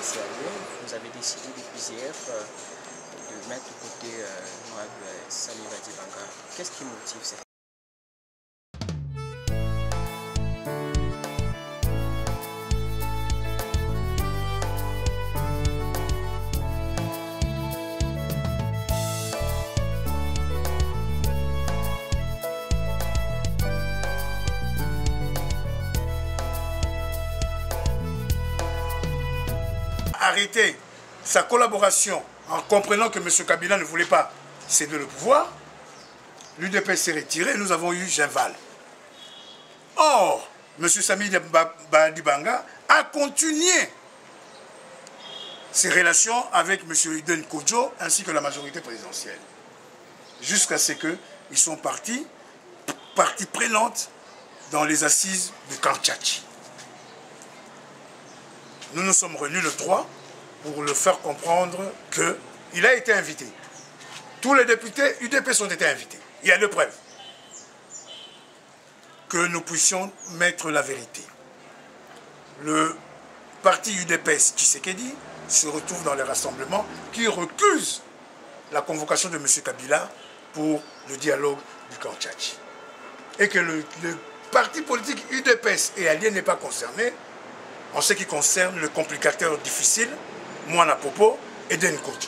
UDPS allié, vous avez décidé depuis hier de mettre de côté Samy Badi Banga. Qu'est-ce qui motive cette... Arrêter sa collaboration en comprenant que M. Kabila ne voulait pas céder le pouvoir, l'UDPS s'est retiré, nous avons eu Genval. Or, M. Samy Badi Banga a continué ses relations avec M. Iden Kodjo ainsi que la majorité présidentielle. Jusqu'à ce qu'ils sont partie prenante dans les assises du camp Tchatchi. Nous nous sommes réunis le 3 pour le faire comprendre qu'il a été invité. Tous les députés UDPS ont été invités. Il y a deux preuves. Que nous puissions mettre la vérité. Le parti UDPS Tshisekedi se retrouve dans les rassemblements qui recusent la convocation de M. Kabila pour le dialogue du camp Tchatchi. Et que le parti politique UDPS et allié n'est pas concerné en ce qui concerne le complicateur difficile, Moana Popo et Den Kodjo.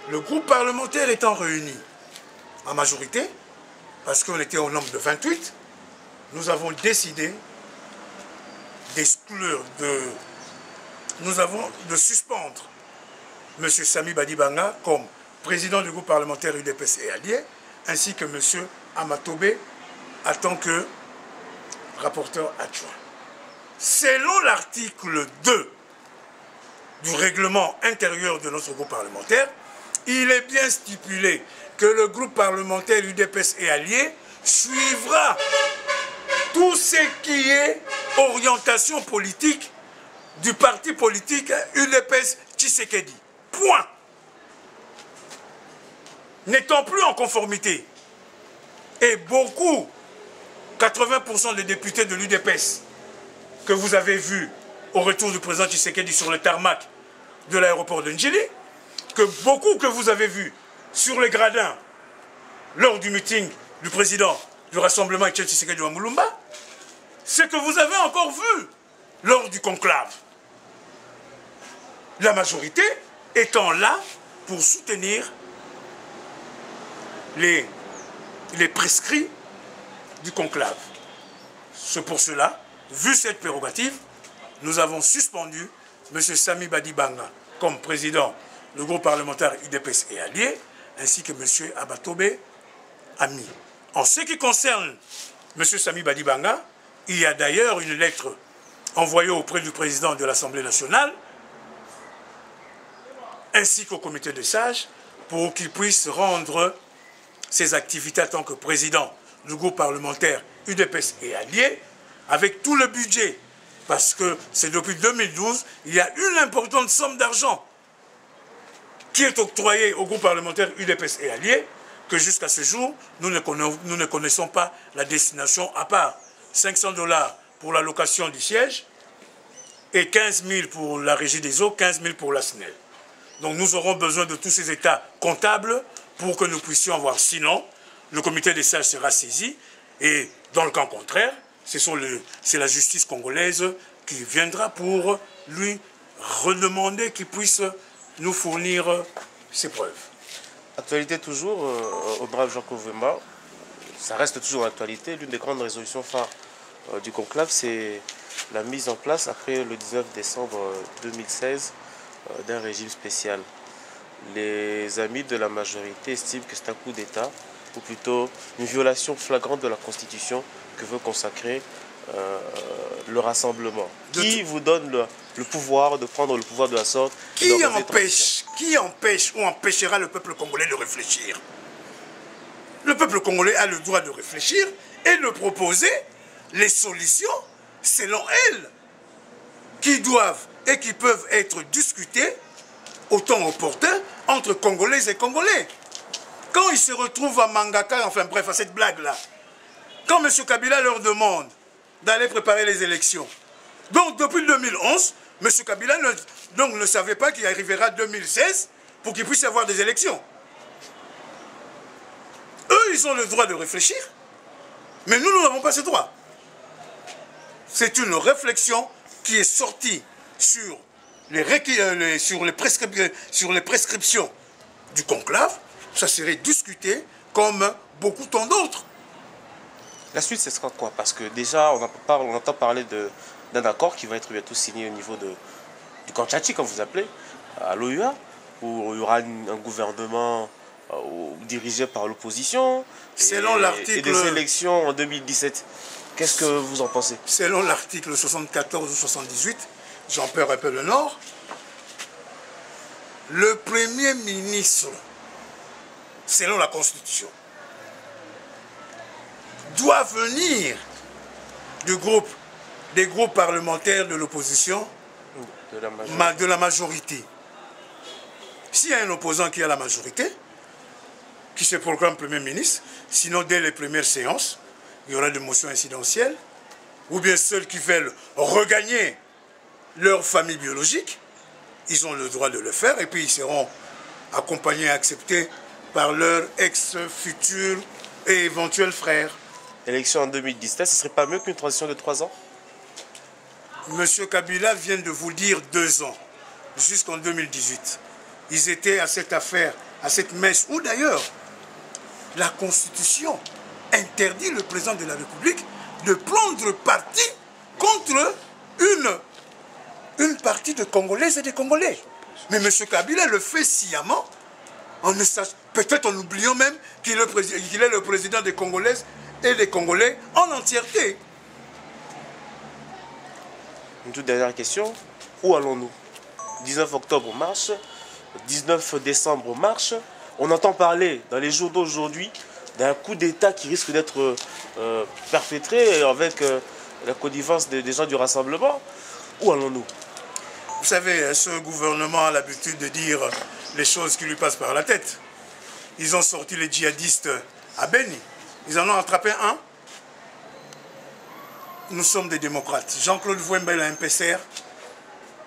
Le groupe parlementaire étant réuni en majorité, parce qu'on était au nombre de 28, nous avons décidé d'exclure, de suspendre M. Samy Badi Banga comme président du groupe parlementaire UDPS et allié, ainsi que M. Amatobe en tant que rapporteur adjoint. Selon l'article 2 du règlement intérieur de notre groupe parlementaire, il est bien stipulé que le groupe parlementaire UDPS et allié suivra tout ce qui est orientation politique du parti politique UDPS Tshisekedi. Point. N'étant plus en conformité, et beaucoup, 80% des députés de l'UDPS que vous avez vus au retour du président Tshisekedi sur le tarmac de l'aéroport de Ndjili, que beaucoup que vous avez vus sur les gradins lors du meeting du président du rassemblement Etienne Tshisekedi de Mulumba, ce que vous avez encore vu lors du conclave. La majorité étant là pour soutenir les prescrits du conclave. C'est pour cela, vu cette prérogative, nous avons suspendu M. Samy Badi Banga comme président du groupe parlementaire UDPS et allié, ainsi que M. Amatobe Ami. En ce qui concerne M. Samy Badi Banga, il y a d'ailleurs une lettre envoyée auprès du président de l'Assemblée nationale, ainsi qu'au comité des sages, pour qu'il puisse rendre ses activités en tant que président du groupe parlementaire UDPS et allié, avec tout le budget, parce que c'est depuis 2012, il y a une importante somme d'argent qui est octroyée au groupe parlementaire UDPS et allié, que jusqu'à ce jour, nous ne connaissons pas la destination, à part 500 $ pour la location du siège et 15 000 pour la régie des eaux, 15 000 pour la SNEL. Donc nous aurons besoin de tous ces états comptables pour que nous puissions avoir. Sinon, le comité des sages sera saisi et dans le cas contraire, c'est la justice congolaise qui viendra pour lui redemander qu'il puisse nous fournir ses preuves. Actualité toujours, au brave Jean Kovema, ça reste toujours l'actualité. L'une des grandes résolutions phares du conclave, c'est la mise en place, après le 19 décembre 2016, d'un régime spécial. Les amis de la majorité estiment que c'est un coup d'État, ou plutôt une violation flagrante de la Constitution que veut consacrer le rassemblement. Qui vous donne le pouvoir de prendre le pouvoir de la sorte? Qui empêche ou empêchera le peuple congolais de réfléchir? Le peuple congolais a le droit de réfléchir et de proposer les solutions selon elles, qui doivent et qui peuvent être discutées au temps opportun entre Congolais et Congolais. Quand ils se retrouvent à Mangaka, enfin bref, à cette blague-là, quand M. Kabila leur demande d'aller préparer les élections, Donc depuis 2011, M. Kabila ne savait pas qu'il arrivera 2016 pour qu'il puisse y avoir des élections. Eux, ils ont le droit de réfléchir, mais nous n'avons pas ce droit. C'est une réflexion qui est sortie sur les prescriptions du conclave. Ça serait discuté comme beaucoup tant d'autres. La suite, ce sera quoi? Parce que déjà, on entend parler d'un accord qui va être bientôt signé au niveau du camp Tchadchi, comme vous appelez, à l'OUA, où il y aura un gouvernement dirigé par l'opposition et des élections en 2017. Qu'est-ce que vous en pensez? Selon l'article 74 ou 78, j'en perds un peu le nord, le Premier ministre, selon la Constitution, doit venir des groupes parlementaires de l'opposition, de la majorité. S'il y a un opposant qui a la majorité, qui se proclame Premier ministre, sinon dès les premières séances, il y aura des motions incidentielles, ou bien ceux qui veulent regagner leur famille biologique, ils ont le droit de le faire, et puis ils seront accompagnés et acceptés par leurs ex-futurs et éventuels frères. Élection en 2017, ce ne serait pas mieux qu'une transition de 3 ans? Monsieur Kabila vient de vous dire 2 ans, jusqu'en 2018. Ils étaient à cette affaire, à cette messe, où d'ailleurs, la Constitution interdit le président de la République de prendre parti contre une partie de Congolaises et des Congolais. Mais M. Kabila le fait sciemment, peut-être en oubliant même qu'il est le président des Congolaises et des Congolais en entièreté. Une toute dernière question, où allons-nous? 19 octobre marche, 19 décembre marche. On entend parler dans les jours d'aujourd'hui d'un coup d'État qui risque d'être perpétré avec la connivence des gens du rassemblement. Où allons-nous? Vous savez, ce gouvernement a l'habitude de dire les choses qui lui passent par la tête. Ils ont sorti les djihadistes à Beni. Ils en ont attrapé un. Nous sommes des démocrates. Jean-Claude Vouemba, la MPCR,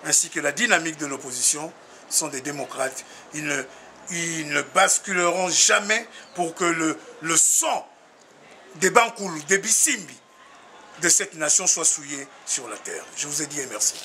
ainsi que la dynamique de l'opposition, sont des démocrates. Ils ne basculeront jamais pour que le sang des Bankoulou, des Bissimbi, de cette nation soit souillé sur la terre. Je vous ai dit et merci.